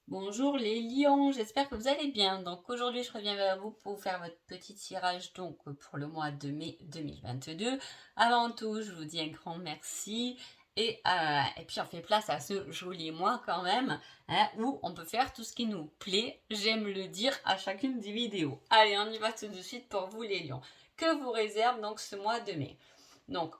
Bonjour les lions, j'espère que vous allez bien. Donc aujourd'hui je reviens vers vous pour vous faire votre petit tirage pour le mois de mai 2022. Avant tout, je vous dis un grand merci et puis on fait place à ce joli mois quand même, hein, où on peut faire tout ce qui nous plaît. J'aime le dire à chacune des vidéos. Allez, on y va tout de suite pour vous les lions. Que vous réserve donc ce mois de mai? Donc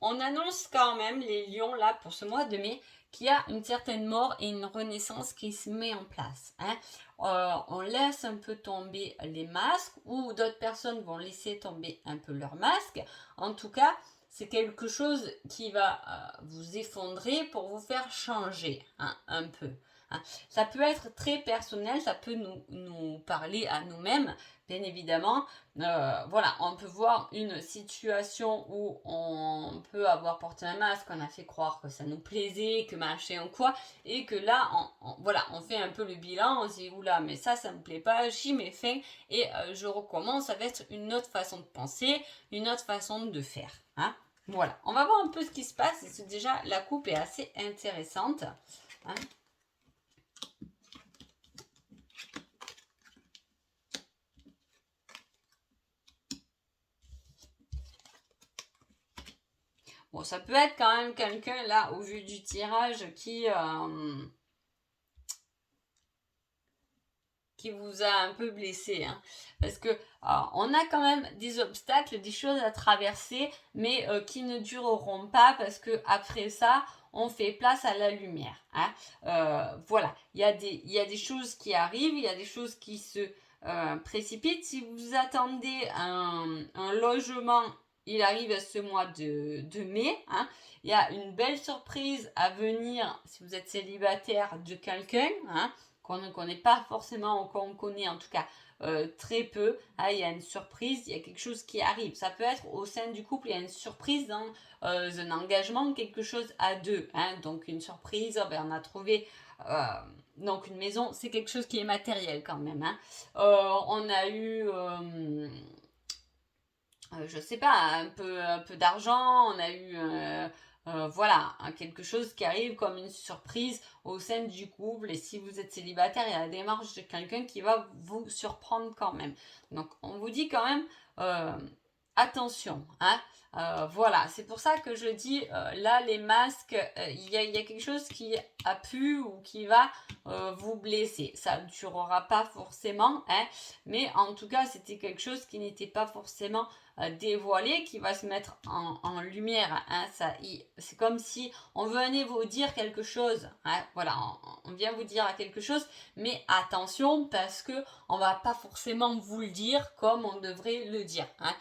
on annonce quand même les lions là pour ce mois de mai qu'il y a une certaine mort et une renaissance qui se met en place. Hein. On laisse un peu tomber les masques ou d'autres personnes vont laisser tomber un peu leurs masques. En tout cas, c'est quelque chose qui va vous effondrer pour vous faire changer hein, un peu. Hein. Ça peut être très personnel, ça peut nous parler à nous-mêmes, bien évidemment. Voilà, on peut voir une situation où on peut avoir porté un masque, on a fait croire que ça nous plaisait, que machin ou quoi, et que là, voilà, on fait un peu le bilan, on se dit oula, mais ça me plaît pas, j'y mets fin et je recommence. Ça va être une autre façon de penser, une autre façon de faire. Hein. Voilà, on va voir un peu ce qui se passe. Déjà, la coupe est assez intéressante. Hein. Bon, ça peut être quand même quelqu'un là, au vu du tirage, qui vous a un peu blessé. Hein. Parce que on a quand même des obstacles, des choses à traverser, mais qui ne dureront pas parce que après ça, on fait place à la lumière. Hein. Voilà, il y a des choses qui arrivent, il y a des choses qui se précipitent. Si vous attendez un logement, il arrive ce mois de mai. Hein. Il y a une belle surprise à venir si vous êtes célibataire de quelqu'un. Hein, qu'on ne connaît pas forcément, ou qu'on connaît en tout cas très peu. Ah, il y a une surprise, il y a quelque chose qui arrive. Ça peut être au sein du couple, il y a une surprise dans un engagement, quelque chose à deux. Hein. Donc une surprise, oh, ben, on a trouvé donc une maison, c'est quelque chose qui est matériel quand même. Hein. On a eu je sais pas, un peu d'argent, on a eu voilà, quelque chose qui arrive comme une surprise au sein du couple. Et si vous êtes célibataire, il y a la démarche de quelqu'un qui va vous surprendre quand même. Donc on vous dit quand même euh, attention. Hein. Voilà, c'est pour ça que je dis là les masques, il y a quelque chose qui a pu ou qui va vous blesser. Ça ne durera pas forcément, hein, mais en tout cas c'était quelque chose qui n'était pas forcément dévoilé, qui va se mettre en lumière. Hein, c'est comme si on venait vous dire quelque chose. Hein, voilà, on vient vous dire quelque chose, mais attention parce que on va pas forcément vous le dire comme on devrait le dire. Hein.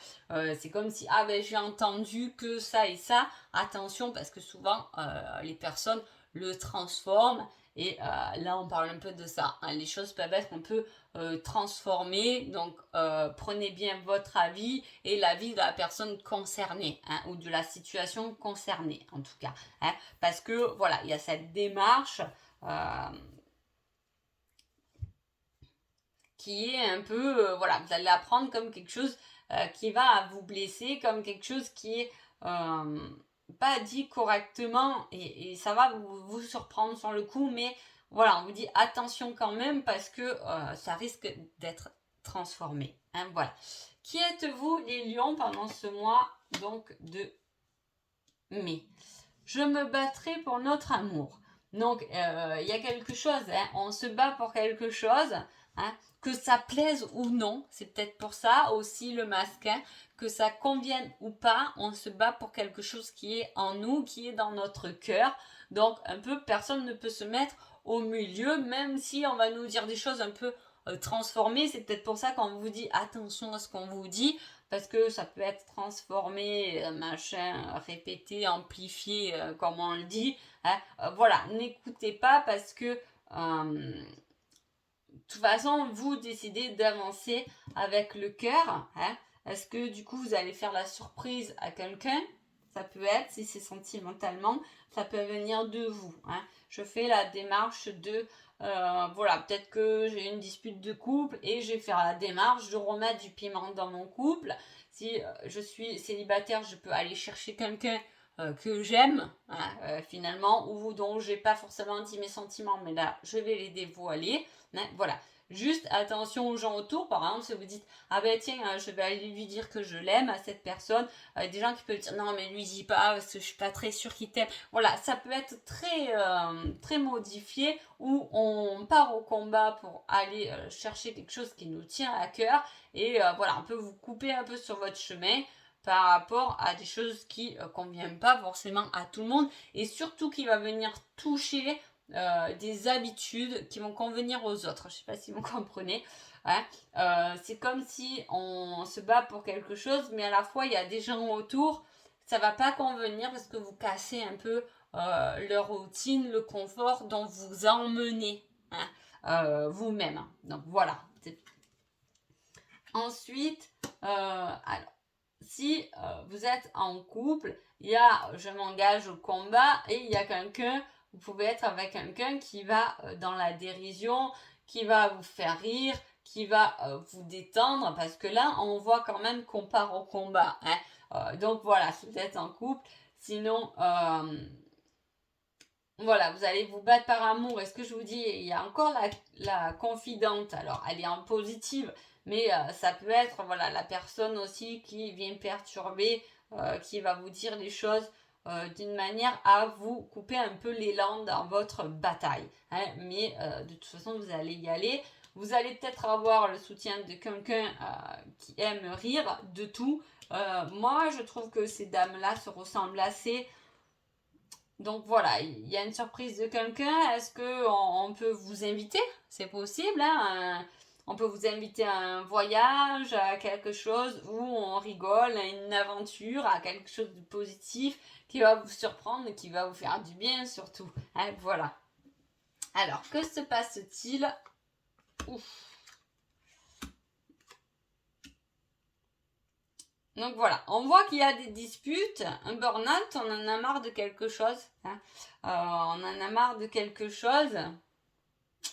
C'est comme si ah ben j'ai entendu que ça et ça. Attention parce que souvent les personnes le transforment et là, on parle un peu de ça. Hein. Les choses peuvent être un peu transformées. Donc, prenez bien votre avis et l'avis de la personne concernée hein, ou de la situation concernée, en tout cas. Hein, parce que, voilà, il y a cette démarche qui est un peu, voilà, vous allez la prendre comme quelque chose qui va vous blesser, comme quelque chose qui est pas dit correctement et ça va vous surprendre sur le coup, mais voilà, on vous dit attention quand même parce que ça risque d'être transformé. Hein, voilà. Qui êtes-vous les lions pendant ce mois donc de mai? Je me battrai pour notre amour. Donc, il y a quelque chose, hein, on se bat pour quelque chose, hein, que ça plaise ou non, c'est peut-être pour ça aussi le masque, hein, que ça convienne ou pas, on se bat pour quelque chose qui est en nous, qui est dans notre cœur. Donc, un peu, personne ne peut se mettre au milieu, même si on va nous dire des choses un peu transformées. C'est peut-être pour ça qu'on vous dit attention à ce qu'on vous dit, parce que ça peut être transformé, machin, répété, amplifié, comme on le dit. Hein. Voilà, n'écoutez pas parce que de toute façon, vous décidez d'avancer avec le cœur. Hein. Est-ce que du coup, vous allez faire la surprise à quelqu'un? Ça peut être, si c'est sentimentalement, ça peut venir de vous. Hein. Je fais la démarche de, voilà, peut-être que j'ai une dispute de couple et je vais faire la démarche de remettre du piment dans mon couple. Si je suis célibataire, je peux aller chercher quelqu'un que j'aime, hein, finalement, ou dont j'ai pas forcément dit mes sentiments, mais là, je vais les dévoiler. Hein, voilà. Juste attention aux gens autour. Par exemple, si vous dites, ah ben tiens, je vais aller lui dire que je l'aime à cette personne, des gens qui peuvent dire, non mais lui dis pas, parce que je suis pas très sûre qu'il t'aime. Voilà, ça peut être très modifié, où on part au combat pour aller chercher quelque chose qui nous tient à cœur, et voilà, on peut vous couper un peu sur votre chemin par rapport à des choses qui conviennent pas forcément à tout le monde, et surtout qui va venir toucher des habitudes qui vont convenir aux autres. Je sais pas si vous comprenez. Hein. C'est comme si on se bat pour quelque chose, mais à la fois il y a des gens autour, ça va pas convenir parce que vous cassez un peu leur routine, le confort dont vous emmenez, hein, vous-même. Donc voilà. Ensuite, alors, si vous êtes en couple, il y a je m'engage au combat, et il y a quelqu'un, vous pouvez être avec quelqu'un qui va dans la dérision, qui va vous faire rire, qui va vous détendre, parce que là, on voit quand même qu'on part au combat. Hein. Donc voilà, si vous êtes en couple, sinon, voilà, vous allez vous battre par amour. Et ce que je vous dis, il y a encore la confidente. Alors, elle est en positive, mais ça peut être voilà, la personne aussi qui vient perturber, qui va vous dire les choses d'une manière à vous couper un peu l'élan dans votre bataille. Hein. Mais de toute façon, vous allez y aller. Vous allez peut-être avoir le soutien de quelqu'un qui aime rire de tout. Moi, je trouve que ces dames-là se ressemblent assez. Donc voilà, il y a une surprise de quelqu'un. Est-ce qu'on peut vous inviter? C'est possible, hein? On peut vous inviter à un voyage, à quelque chose où on rigole, à une aventure, à quelque chose de positif qui va vous surprendre, qui va vous faire du bien surtout. Hein, voilà. Alors, que se passe-t-il? Ouf. Donc voilà, on voit qu'il y a des disputes, un burn-out, on en a marre de quelque chose. Hein. On en a marre de quelque chose,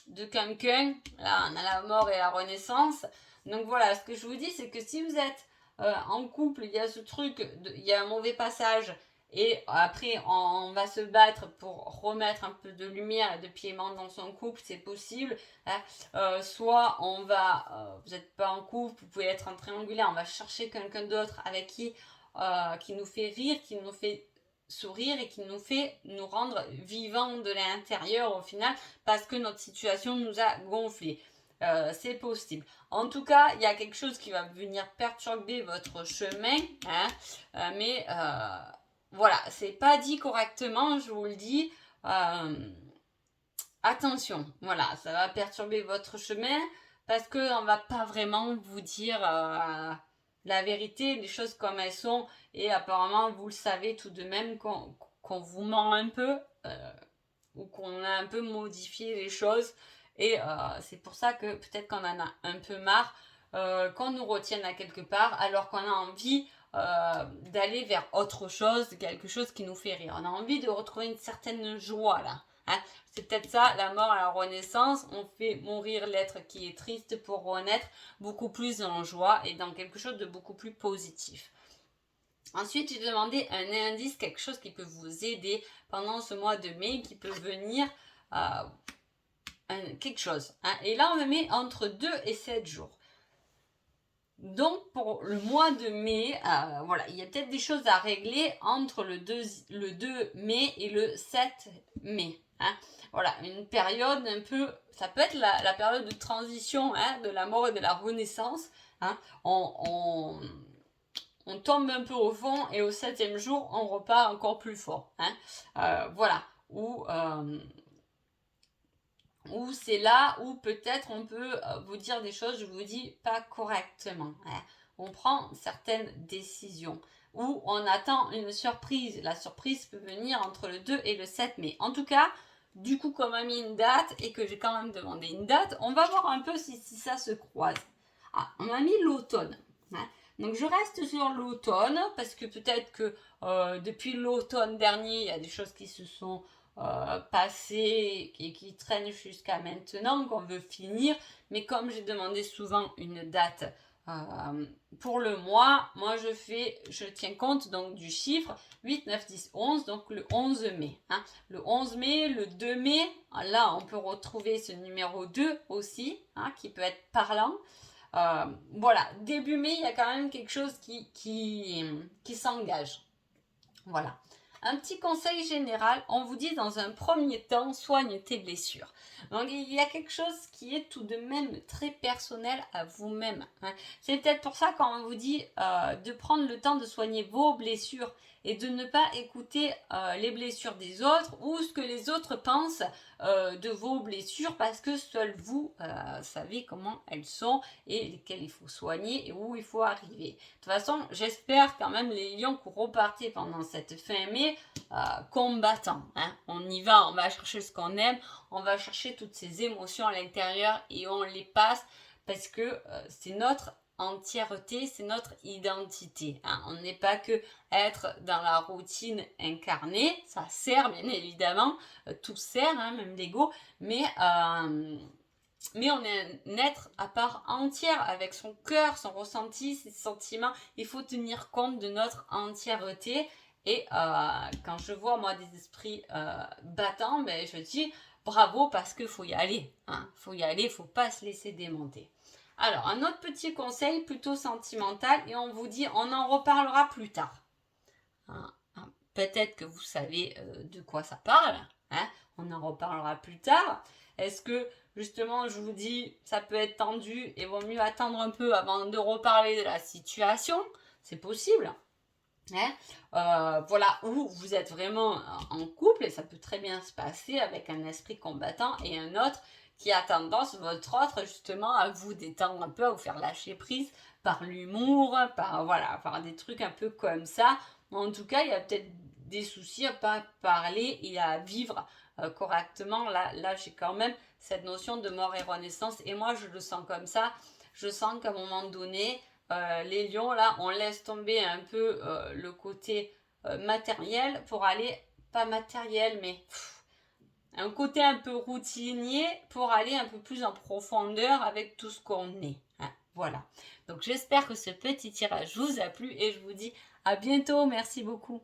de quelqu'un. Là, on a la mort et la renaissance. Donc voilà, ce que je vous dis, c'est que si vous êtes en couple, il y a ce truc, il y a un mauvais passage, et après on va se battre pour remettre un peu de lumière et de piment dans son couple, c'est possible. Hein. Soit on va, vous n'êtes pas en couple, vous pouvez être en triangulaire, on va chercher quelqu'un d'autre avec qui nous fait rire, qui nous fait sourire et qui nous fait nous rendre vivants de l'intérieur au final, parce que notre situation nous a gonflé. C'est possible. En tout cas, il y a quelque chose qui va venir perturber votre chemin, hein, mais voilà, c'est pas dit correctement, je vous le dis. Attention, voilà, ça va perturber votre chemin parce qu'on va pas vraiment vous dire la vérité, les choses comme elles sont, et apparemment vous le savez tout de même qu'on vous ment un peu, ou qu'on a un peu modifié les choses, et c'est pour ça que peut-être qu'on en a un peu marre, qu'on nous retienne à quelque part alors qu'on a envie d'aller vers autre chose, quelque chose qui nous fait rire. On a envie de retrouver une certaine joie là. Hein. C'est peut-être ça, la mort et la renaissance. On fait mourir l'être qui est triste pour renaître beaucoup plus en joie et dans quelque chose de beaucoup plus positif. Ensuite, j'ai demandé un indice, quelque chose qui peut vous aider pendant ce mois de mai, qui peut venir quelque chose. Hein. Et là, on me met entre 2 et 7 jours. Donc, pour le mois de mai, voilà, il y a peut-être des choses à régler entre le 2 mai et le 7 mai. Hein. Voilà, une période un peu, ça peut être la période de transition, hein, de la mort et de la renaissance. Hein. On tombe un peu au fond et au 7e jour, on repart encore plus fort. Hein. Voilà, ou c'est là où peut-être on peut vous dire des choses, je vous dis, pas correctement. Hein. On prend certaines décisions, ou on attend une surprise. La surprise peut venir entre le 2 et le 7 mai. En tout cas, du coup, comme on a mis une date et que j'ai quand même demandé une date, on va voir un peu si ça se croise. Ah, on a mis l'automne. Hein. Donc je reste sur l'automne, parce que peut-être que depuis l'automne dernier, il y a des choses qui se sont passées et qui traînent jusqu'à maintenant, qu'on veut finir. Mais comme j'ai demandé souvent une date Pour le mois, moi je tiens compte donc du chiffre 8, 9, 10, 11, donc le 11 mai. Hein. Le 11 mai, le 2 mai, là on peut retrouver ce numéro 2 aussi, hein, qui peut être parlant. Voilà, début mai, il y a quand même quelque chose qui s'engage. Voilà. Un petit conseil général, on vous dit dans un premier temps, soigne tes blessures. Donc il y a quelque chose qui est tout de même très personnel à vous-même. Hein. C'est peut-être pour ça qu'on vous dit de prendre le temps de soigner vos blessures et de ne pas écouter les blessures des autres ou ce que les autres pensent de vos blessures parce que seul vous savez comment elles sont et lesquelles il faut soigner et où il faut arriver. De toute façon, j'espère quand même les lions que vous repartez pendant cette fin mai combattants. Hein. On y va, on va chercher ce qu'on aime, on va chercher toutes ces émotions à l'intérieur et on les passe parce que c'est notre entièreté, c'est notre identité. Hein. On n'est pas que être dans la routine incarnée, ça sert bien évidemment, tout sert, hein, même l'ego, mais on est un être à part entière avec son cœur, son ressenti, ses sentiments. Il faut tenir compte de notre entièreté. Et quand je vois moi des esprits battants, ben, je dis bravo parce qu'il faut y aller. Hein. Faut y aller, il ne faut pas se laisser démonter. Alors, un autre petit conseil plutôt sentimental et on vous dit on en reparlera plus tard. Hein. Peut-être que vous savez de quoi ça parle. Hein. On en reparlera plus tard. Est-ce que justement je vous dis ça peut être tendu et vaut mieux attendre un peu avant de reparler de la situation? C'est possible. Hein. Voilà, où vous êtes vraiment en couple et ça peut très bien se passer avec un esprit combattant et un autre qui a tendance, votre autre, justement, à vous détendre un peu, à vous faire lâcher prise par l'humour, par des trucs un peu comme ça. En tout cas, il y a peut-être des soucis à pas parler et à vivre correctement. Là, j'ai quand même cette notion de mort et renaissance et moi, je le sens comme ça. Je sens qu'à un moment donné, les lions, là, on laisse tomber un peu le côté matériel pour aller, pas matériel, mais un côté un peu routinier pour aller un peu plus en profondeur avec tout ce qu'on est. Hein, voilà. Donc j'espère que ce petit tirage vous a plu et je vous dis à bientôt. Merci beaucoup.